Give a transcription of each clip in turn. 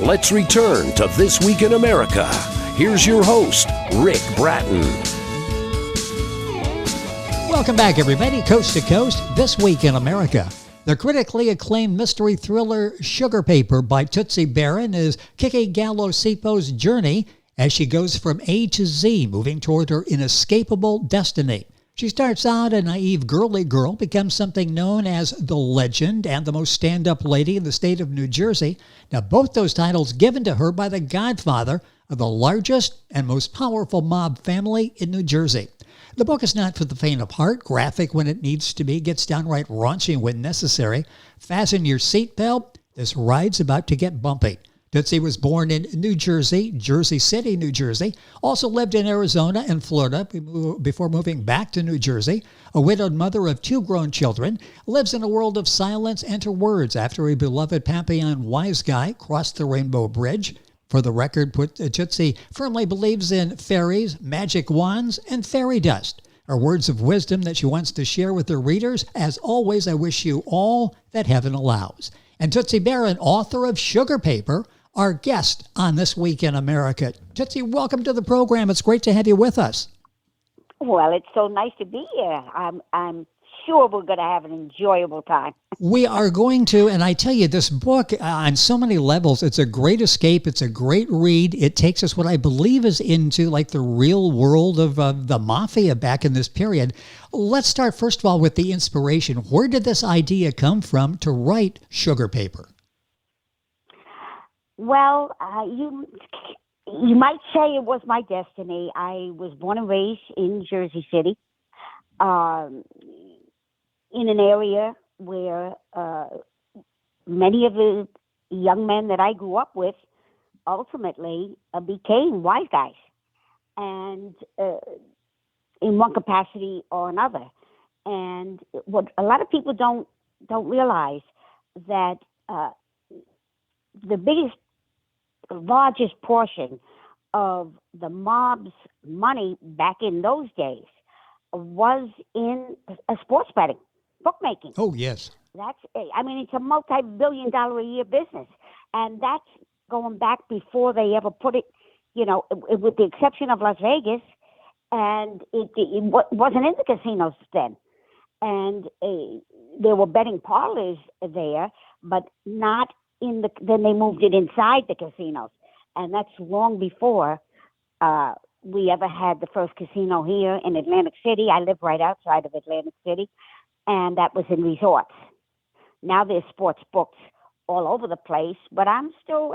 Let's return to This Week in America. Here's your host, Rick Bratton. Welcome back, everybody, coast to coast, This Week in America. The critically acclaimed mystery thriller Sugar Paper by Tootsie Barron is Kiki Gallo Cipo's journey as she goes from A to Z, moving toward her inescapable destiny. She starts out a naive, girly girl, becomes something known as the legend and the most stand-up lady in the state of New Jersey. Now, both those titles given to her by the godfather of the largest and most powerful mob family in New Jersey. The book is not for the faint of heart, graphic when it needs to be, gets downright raunchy when necessary. Fasten your seatbelt. This ride's about to get bumpy. Tootsie was born in New Jersey, Jersey City, New Jersey. Also lived in Arizona and Florida before moving back to New Jersey. A widowed mother of 2 grown children. Lives in a world of silence and her words after a beloved Papillon wise guy crossed the Rainbow Bridge. For the record, Tootsie firmly believes in fairies, magic wands, and fairy dust. Her words of wisdom that she wants to share with her readers. As always, I wish you all that heaven allows. And Tootsie Barron, author of Sugar Paper, our guest on This Week in America. Tootsie, welcome to the program. It's great to have you with us. Well, it's so nice to be here. I'm sure we're going to have an enjoyable time. We are going to, and I tell you, this book, on so many levels, it's a great escape. It's a great read. It takes us what I believe is into like the real world of the mafia back in this period. Let's start, first of all, with the inspiration. Where did this idea come from to write Sugar Paper? Well, you might say it was my destiny. I was born and raised in Jersey City, in an area where many of the young men that I grew up with ultimately became wise guys, and in one capacity or another. And what a lot of people don't realize that the largest portion of the mob's money back in those days was in sports betting, bookmaking. Oh, yes. It's a multi-billion-dollar a year business. And that's going back before they ever put it, with the exception of Las Vegas, and it wasn't in the casinos then. And there were betting parlors there, but not then they moved it inside the casinos. And that's long before we ever had the first casino here in Atlantic City. I live right outside of Atlantic City, and that was in resorts. Now there's sports books all over the place, but I still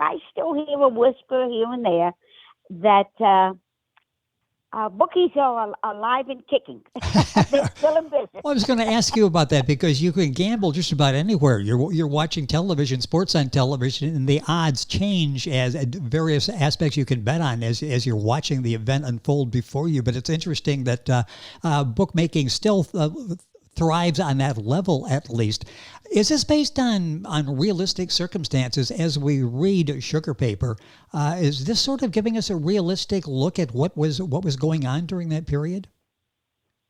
hear a whisper here and there that bookies are alive and kicking. They're still in business. Well, I was going to ask you about that because you can gamble just about anywhere. You're watching television, sports on television, and the odds change as various aspects you can bet on as you're watching the event unfold before you. But it's interesting that bookmaking still thrives on that level, at least. Is this based on realistic circumstances as we read Sugar Paper? Is this sort of giving us a realistic look at what was going on during that period?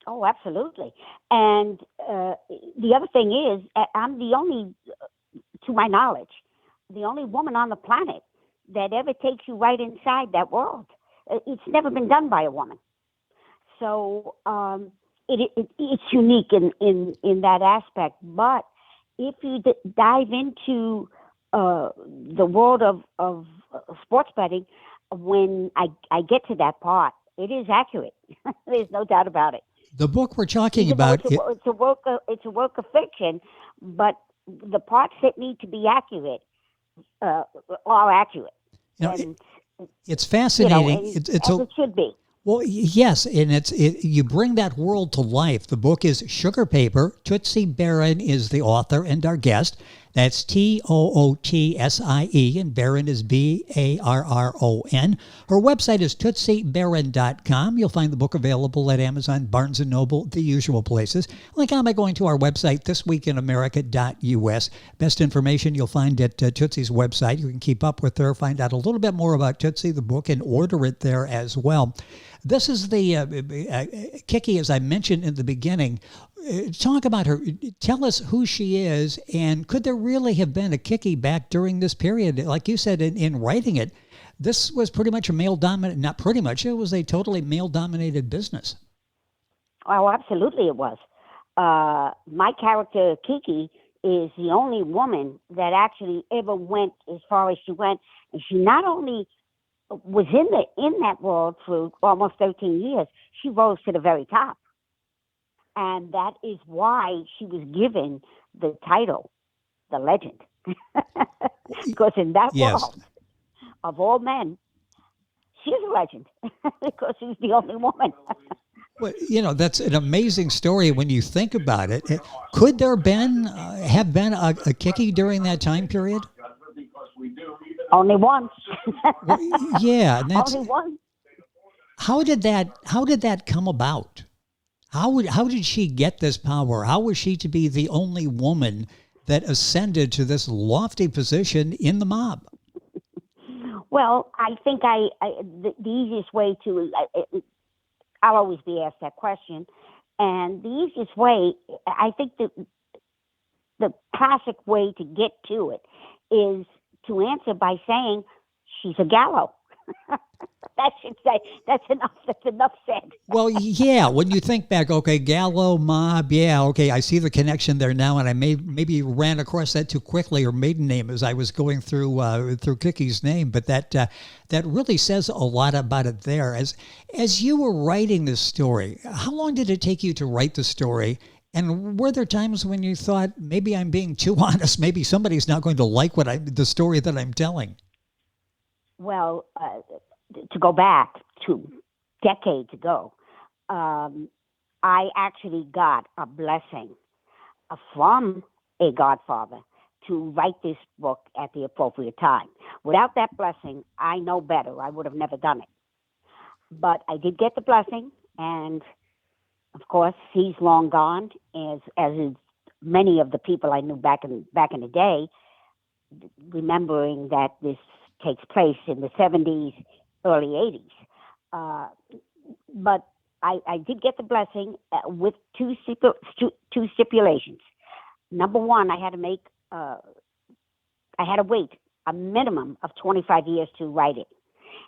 Oh, absolutely. And the other thing is, I'm the only, to my knowledge, the only woman on the planet that ever takes you right inside that world. It's never been done by a woman. So it's unique in that aspect. But if you dive into the world of sports betting, when I get to that part, it is accurate. There's no doubt about it. The book we're talking about... It's a work of fiction, but the parts that need to be accurate are accurate. It's fascinating. As it should be. Well, yes, and you bring that world to life. The book is Sugar Paper. Tootsie Barron is the author and our guest. That's Tootsie, and Barron is Barron. Her website is tootsiebarron.com. You'll find the book available at Amazon, Barnes & Noble, the usual places. Link on by going to our website, thisweekinamerica.us. Best information you'll find at Tootsie's website. You can keep up with her, find out a little bit more about Tootsie, the book, and order it there as well. This is the Kiki, as I mentioned in the beginning. Talk about her. Tell us who she is, and could there really have been a Kiki back during this period? Like you said, in writing it, this was pretty much a male-dominated, not pretty much, it was a totally male-dominated business. Oh, absolutely it was. My character, Kiki, is the only woman that actually ever went as far as she went. And she not only was in that world for almost 13 years, she rose to the very top. And that is why she was given the title, the legend. Because in that world, of all men, she's a legend because she's the only woman. Well, that's an amazing story when you think about it. Could there have been a Kiki during that time period? Only one. Well, yeah, and that's only one. How did that come about? How did she get this power? How was she to be the only woman that ascended to this lofty position in the mob? Well, I think the easiest way to I'll always be asked that question, and the easiest way, I think the classic way to get to it is to answer by saying she's a Gallo. That should say that's enough. That's enough said. Well, yeah. When you think back, okay, Gallo mob, yeah, okay, I see the connection there now, and I maybe ran across that too quickly, or maiden name as I was going through Kiki's name, but that really says a lot about it there. As you were writing this story, how long did it take you to write the story? And were there times when you thought, maybe I'm being too honest, maybe somebody's not going to like the story that I'm telling? Well, to go back to decades ago, I actually got a blessing from a godfather to write this book at the appropriate time. Without that blessing, I know better. I would have never done it. But I did get the blessing, and of course, he's long gone, as is many of the people I knew back in the day, remembering that this takes place in the 70s, early 80s. But I did get the blessing with two stipulations. Number one, I had to wait a minimum of 25 years to write it.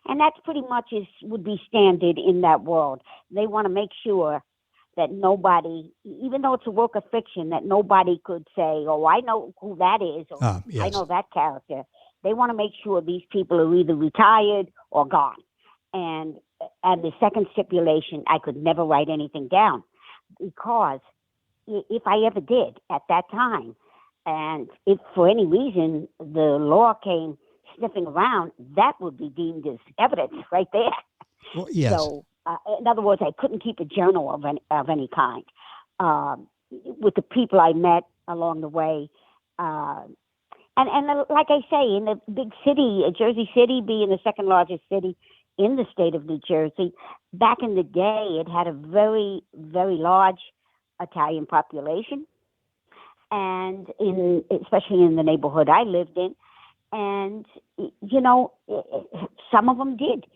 And that's pretty much would be standard in that world. They want to make sure that nobody, even though it's a work of fiction, that nobody could say, oh, I know who that is, or Yes. I know that character. They want to make sure these people are either retired or gone. And the second stipulation, I could never write anything down, because if I ever did at that time, and if for any reason the law came sniffing around, that would be deemed as evidence right there. Well, yes. So, in other words, I couldn't keep a journal of any kind. With the people I met along the way, and like I say, in the big city, Jersey City being the second largest city in the state of New Jersey, back in the day, it had a very, very large Italian population, and especially in the neighborhood I lived in. And, some of them did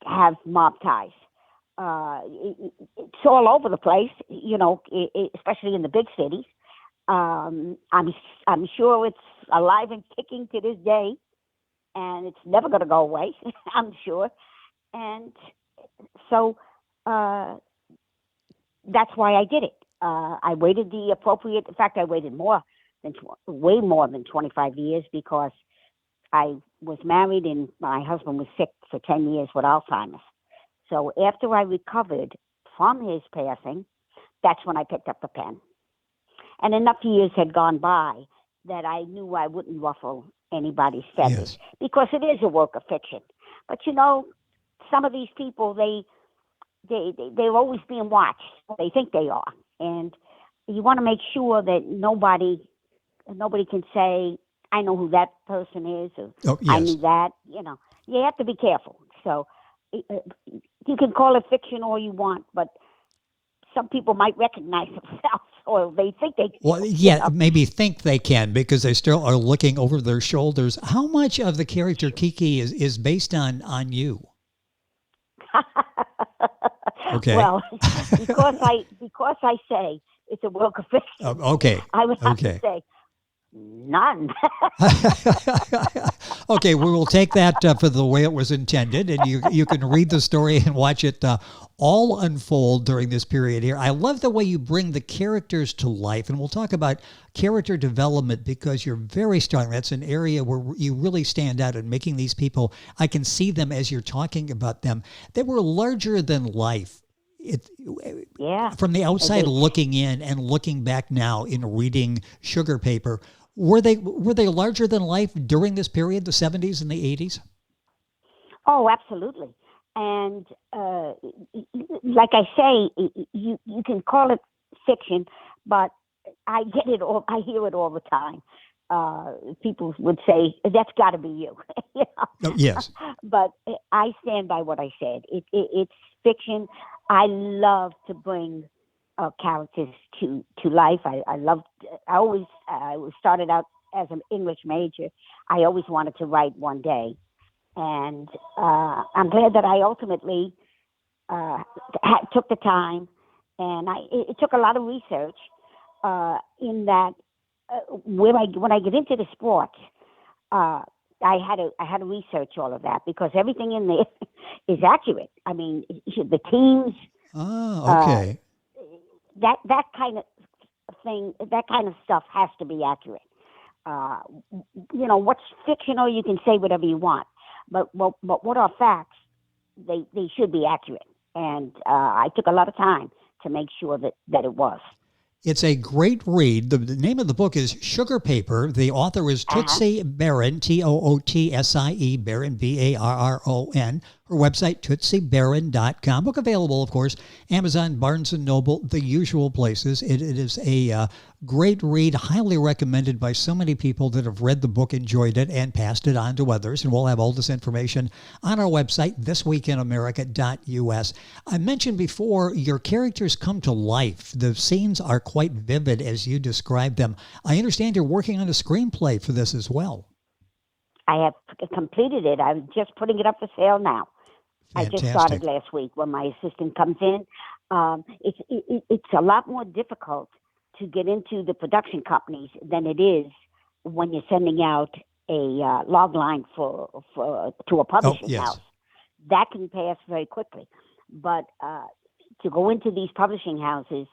have mob ties. It's all over the place, especially in the big cities. I'm sure it's alive and kicking to this day, and it's never going to go away, I'm sure. And so that's why I did it. I waited the appropriate. In fact, I waited way more than 25 years, because I was married and my husband was sick for 10 years with Alzheimer's. So after I recovered from his passing, that's when I picked up the pen. And enough years had gone by that I knew I wouldn't ruffle anybody's feathers, because it is a work of fiction. But some of these people, they're always being watched. They think they are, and you want to make sure that nobody can say, I know who that person is, or I knew that. You have to be careful. So you can call it fiction all you want, but some people might recognize themselves, or they think they can. Well, yeah, maybe think they can, because they still are looking over their shoulders. How much of the character Kiki is based on you? Okay. Well, because I say it's a work of fiction. Okay. I would have Okay. to say none. Okay, we will take that for the way it was intended, and you can read the story and watch it all unfold during this period here. I love the way you bring the characters to life, and we'll talk about character development because you're very strong. That's an area where you really stand out in making these people. I can see them as you're talking about them. They were larger than life. Yeah. From the outside looking in and looking back now in reading Sugar Paper, were they larger than life during this period, the 70s and the 80s? Oh, absolutely. And like I say, you can call it fiction, but I get it all. I hear it all the time. People would say that's got to be you. You know? Oh, yes. But I stand by what I said. It's fiction. I love to bring characters to life. I started out as an English major. I always wanted to write one day, and I'm glad that I ultimately took the time. And it took a lot of research in that when I get into the sports, I had to research all of that because everything in there is accurate. I mean, the teams. Oh, okay. That kind of thing, that kind of stuff has to be accurate. What's fictional, you can say whatever you want, but what are facts? They should be accurate, and I took a lot of time to make sure that it was. It's a great read. The name of the book is Sugar Paper. The author is Tootsie Barron, Tootsie Barron, Barron. Her website, tootsiebarron.com. Book available, of course, Amazon, Barnes & Noble, the usual places. It is a great read, highly recommended by so many people that have read the book, enjoyed it, and passed it on to others. And we'll have all this information on our website, thisweekinamerica.us. I mentioned before, your characters come to life. The scenes are quite vivid as you describe them. I understand you're working on a screenplay for this as well. I have completed it. I'm just putting it up for sale now. Fantastic. I just started last week when my assistant comes in. It's a lot more difficult to get into the production companies than it is when you're sending out a log line to a publishing house. That can pass very quickly. But to go into these publishing houses,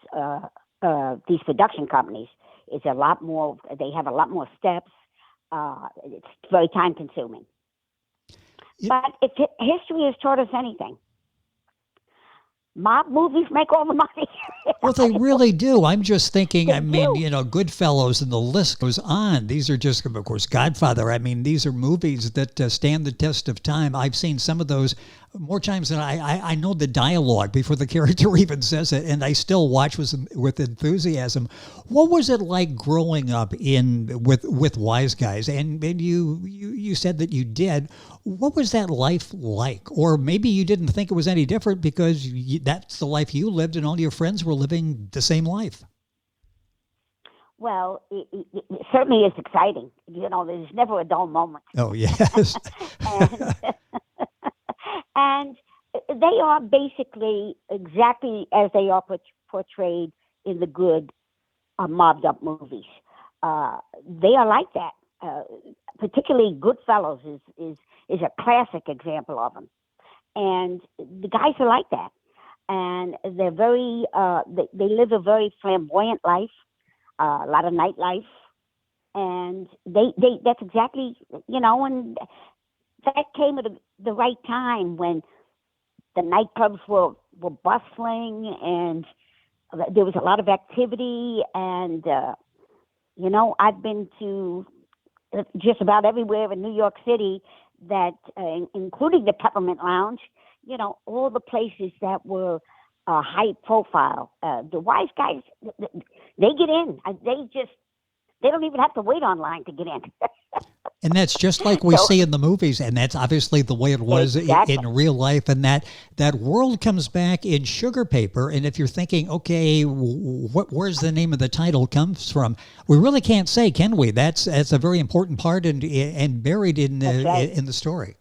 these production companies, is a lot more. They have a lot more steps. It's very time consuming. Yep. But if history has taught us anything, mob movies make all the money. Well, they really do. I'm just thinking, Goodfellas, and the list goes on. These are just, of course, Godfather. I mean, these are movies that stand the test of time. I've seen some of those more times than I know the dialogue before the character even says it, and I still watch with enthusiasm. What was it like growing up with Wise Guys? And you said that you did. What was that life like? Or maybe you didn't think it was any different because that's the life you lived and all your friends were living the same life. Well, it certainly is exciting. There's never a dull moment. Oh, yes. And they are basically exactly as they are portrayed in the good mobbed up movies. They are like that. Particularly Goodfellas is a classic example of them. And the guys are like that. And they're very, they live a very flamboyant life, a lot of nightlife. And that's exactly, and that came at the right time when the nightclubs were bustling and there was a lot of activity. And, I've been to just about everywhere in New York City that, including the Peppermint Lounge, all the places that were high profile. The Wise Guys, they get in. They don't even have to wait online to get in. And that's just like we see in the movies, and that's obviously the way it was in real life. And that world comes back in Sugar Paper. And if you're thinking, okay, where's the name of the title comes from? We really can't say, can we? That's a very important part and buried in the story.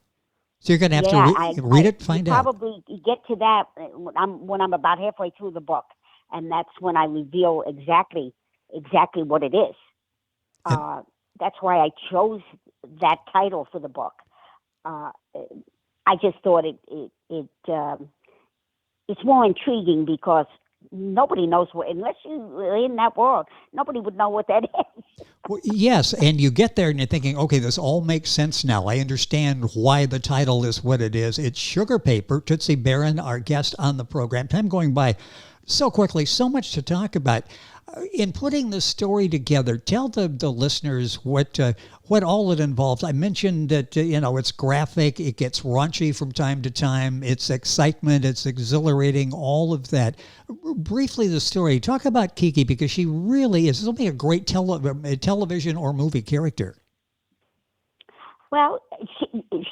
So you're going to have to read it, find out. Probably get to that when I'm about halfway through the book, and that's when I reveal exactly what it is. That's why I chose that title for the book. I just thought it's more intriguing because nobody knows what, unless you're in that world, nobody would know what that is. Well, yes, and you get there and you're thinking, okay, this all makes sense now. I understand why the title is what it is. It's Sugar Paper. Tootsie Barron, our guest on the program. Time going by so quickly, so much to talk about. In putting this story together, tell the listeners what all it involves. I mentioned that it's graphic, it gets raunchy from time to time, it's excitement, it's exhilarating, all of that. Briefly, the story. Talk about Kiki, because she really is something a great television or movie character. Well,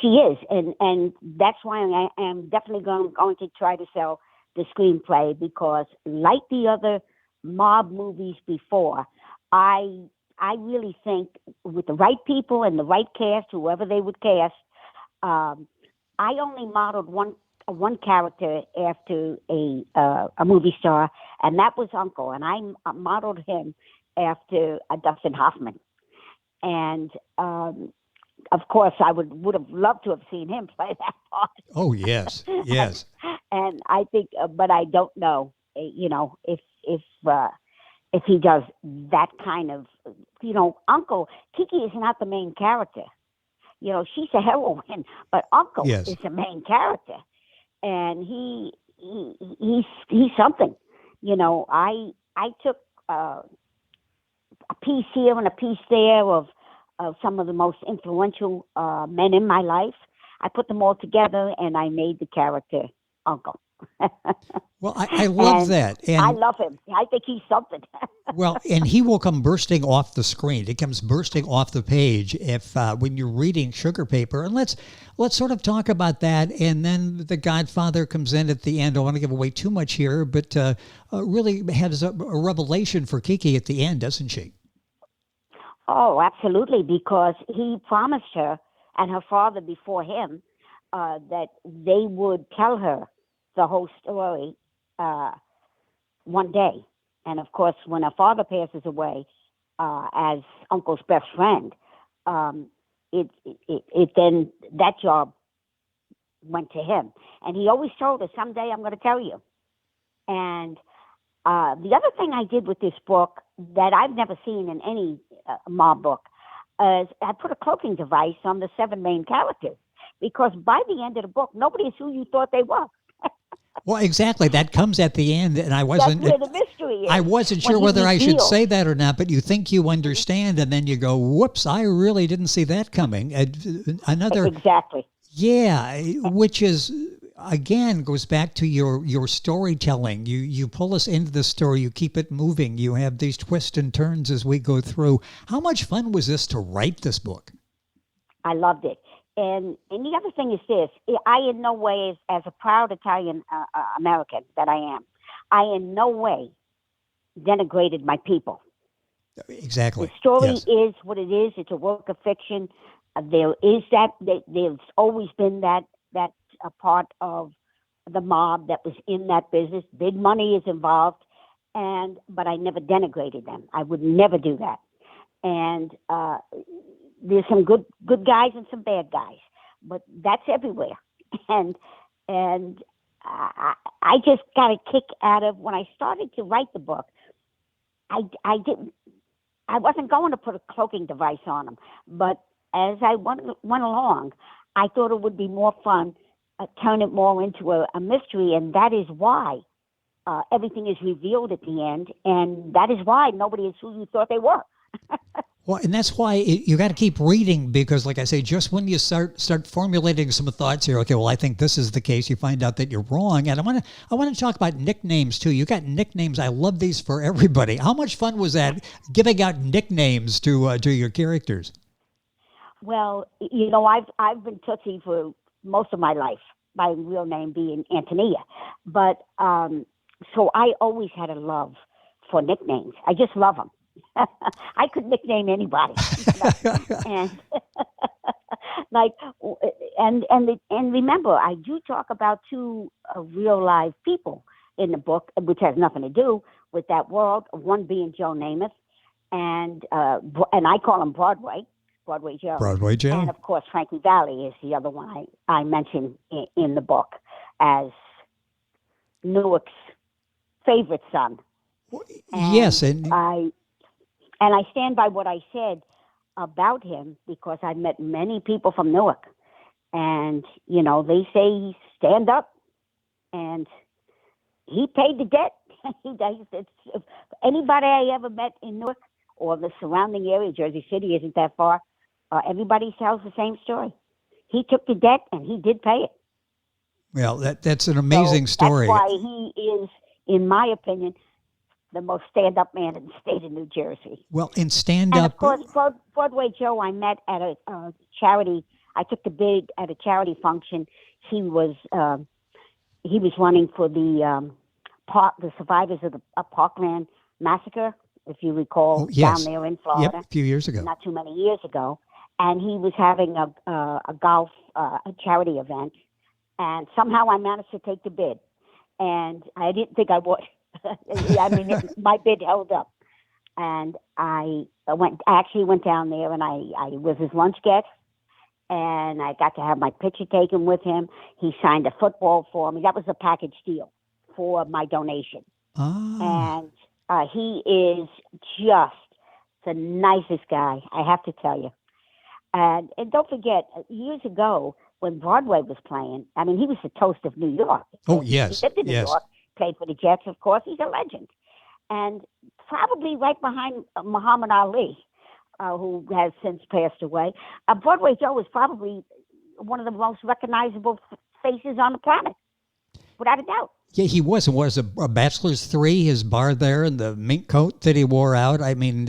she is, and that's why I am definitely going to try to sell the screenplay, because like the other mob movies before, I really think with the right people and the right cast, whoever they would cast, I only modeled one character after a movie star, and that was Uncle, and I modeled him after Dustin Hoffman, and of course I would have loved to have seen him play that part. Oh yes, yes. And I think, but I don't know, if he does that kind of, Uncle, Kiki is not the main character. She's a heroine, but Uncle is the main character, and he's something. I took a piece here and a piece there of some of the most influential men in my life. I put them all together, and I made the character Uncle. Well, I love that. And I love him. I think he's something. Well, and he will come bursting off the screen. It comes bursting off the page when you're reading Sugar Paper. And let's sort of talk about that. And then the Godfather comes in at the end. I don't want to give away too much here, but really has a revelation for Kiki at the end, doesn't she? Oh, absolutely, because he promised her and her father before him that they would tell her the whole story one day. And of course, when her father passes away as Uncle's best friend, it then that job went to him. And he always told her, someday I'm going to tell you. And the other thing I did with this book that I've never seen in any mob book is I put a cloaking device on the 7 main characters, because by the end of the book, nobody is who you thought they were. Well, exactly. That comes at the end, and that's where the mystery is. I wasn't sure whether I should say that or not, but you think you understand, and then you go, whoops, I really didn't see that coming. Exactly. Yeah, which is, again, goes back to your storytelling. You pull us into the story, you keep it moving, you have these twists and turns as we go through. How much fun was this to write this book? I loved it. And the other thing is this, I in no way, as a proud Italian American that I am, I in no way denigrated my people. Exactly. The story is what it is. It's a work of fiction. There's always been that a part of the mob that was in that business. Big money is involved, but I never denigrated them. I would never do that. And there's some good guys and some bad guys, but that's everywhere. And I just got a kick out of when I started to write the book. I wasn't going to put a cloaking device on them, but as I went along, I thought it would be more fun, turn it more into a mystery, and that is why everything is revealed at the end, and that is why nobody is who you thought they were. Well, and that's why you got to keep reading, because, like I say, just when you start formulating some thoughts here, okay, well, I think this is the case, you find out that you're wrong. And I want to talk about nicknames too. You got nicknames. I love these for everybody. How much fun was that, giving out nicknames to your characters? Well, I've been Tootsie for most of my life, my real name being Antonia, but so I always had a love for nicknames. I just love them. I could nickname anybody. And like and remember, I do talk about two real live people in the book, which has nothing to do with that world. One being Joe Namath, and I call him Broadway Joe. Broadway Joe. And of course, Frankie Valli is the other one I mentioned in the book as Newark's favorite son. Yes, and I stand by what I said about him because I've met many people from Newark, and they say stand up, and he paid the debt. Anybody I ever met in Newark or the surrounding area, Jersey City isn't that far. Everybody tells the same story. He took the debt and he did pay it. Well, that's an amazing story. That's why he is, in my opinion, the most stand-up man in the state of New Jersey. Well, in stand-up... And of course, Broadway Joe I met at a charity. I took the bid at a charity function. He was running for the survivors of the Parkland massacre, if you recall, yes. down there in Florida. Yep, a few years ago. Not too many years ago. And he was having a golf a charity event. And somehow I managed to take the bid. And I didn't think I would. I mean, my bid held up. And I actually went down there, and I was his lunch guest. And I got to have my picture taken with him. He signed a football for me. That was a package deal for my donation. Ah. And he is just the nicest guy, I have to tell you. And don't forget, years ago, when Broadway was playing, I mean, he was the toast of New York. Oh, yes. He lived in New York, played for the Jets, of course. He's a legend. And probably right behind Muhammad Ali, who has since passed away. Broadway Joe was probably one of the most recognizable faces on the planet, without a doubt. Yeah, he was. It was a Bachelor's 3, his bar there, and the mink coat that he wore out. I mean,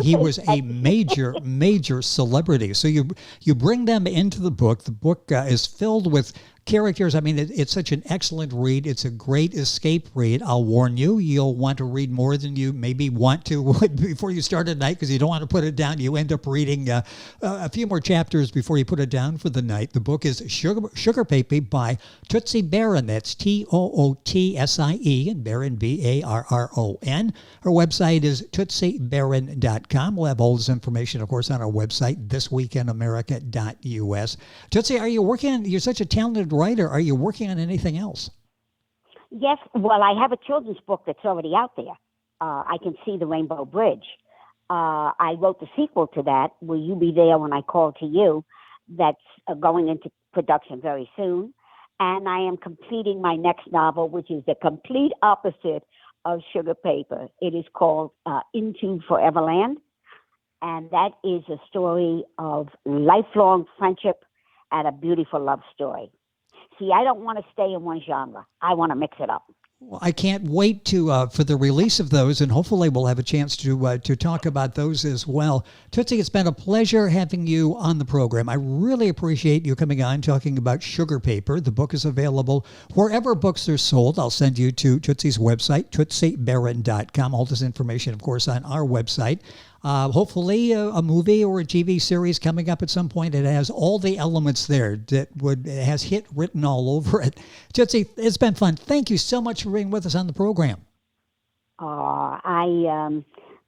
he was a major celebrity. So you bring them into the book. The book is filled with characters. I mean, it's such an excellent read. It's a great escape read. I'll warn you, you'll want to read more than you maybe want to before you start at night because you don't want to put it down. You end up reading a few more chapters before you put it down for the night. The book is Sugar Paper by Tootsie Barron. That's Tootsie, and Barron, Barron. Her website is tootsiebarron.com. We'll have all this information, of course, on our website, thisweekinamerica.us. Tootsie, you're such a talented writer. Are you working on anything else? Yes. Well, I have a children's book that's already out there. I Can See the Rainbow Bridge. I wrote the sequel to that, Will You Be There When I Call to You? That's going into production very soon. And I am completing my next novel, which is the complete opposite of Sugar Paper. It is called Into Foreverland. And that is a story of lifelong friendship and a beautiful love story. See, I don't want to stay in one genre. I want to mix it up. Well, I can't wait for the release of those, and hopefully we'll have a chance to talk about those as well. Tootsie, it's been a pleasure having you on the program. I really appreciate you coming on talking about Sugar Paper. The book is available wherever books are sold. I'll send you to Tootsie's website, tootsiebarron.com. All this information, of course, on our website. Hopefully a movie or a TV series coming up at some point. It has all the elements there that has hit written all over it. Tootsie, it's been fun. Thank you so much for being with us on the program. I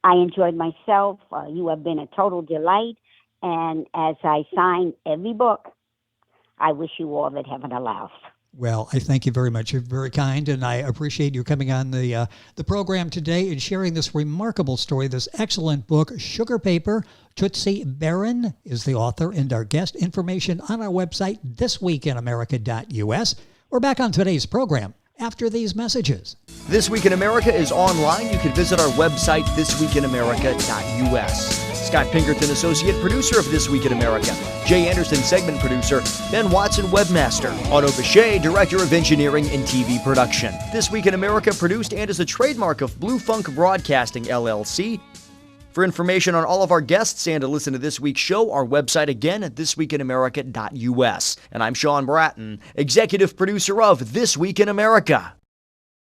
enjoyed myself. You have been a total delight. And as I sign every book, I wish you all that heaven allows. Well, I thank you very much. You're very kind, and I appreciate you coming on the program today and sharing this remarkable story, this excellent book, Sugar Paper. Tootsie Barron is the author and our guest. Information on our website, thisweekinamerica.us. We're back on today's program after these messages. This Week in America is online. You can visit our website, thisweekinamerica.us. Scott Pinkerton, associate producer of This Week in America. Jay Anderson, segment producer. Ben Watson, webmaster. Otto Bechet, director of engineering and TV production. This Week in America produced and is a trademark of Blue Funk Broadcasting, LLC. For information on all of our guests and to listen to this week's show, our website again at thisweekinamerica.us. And I'm Sean Bratton, executive producer of This Week in America.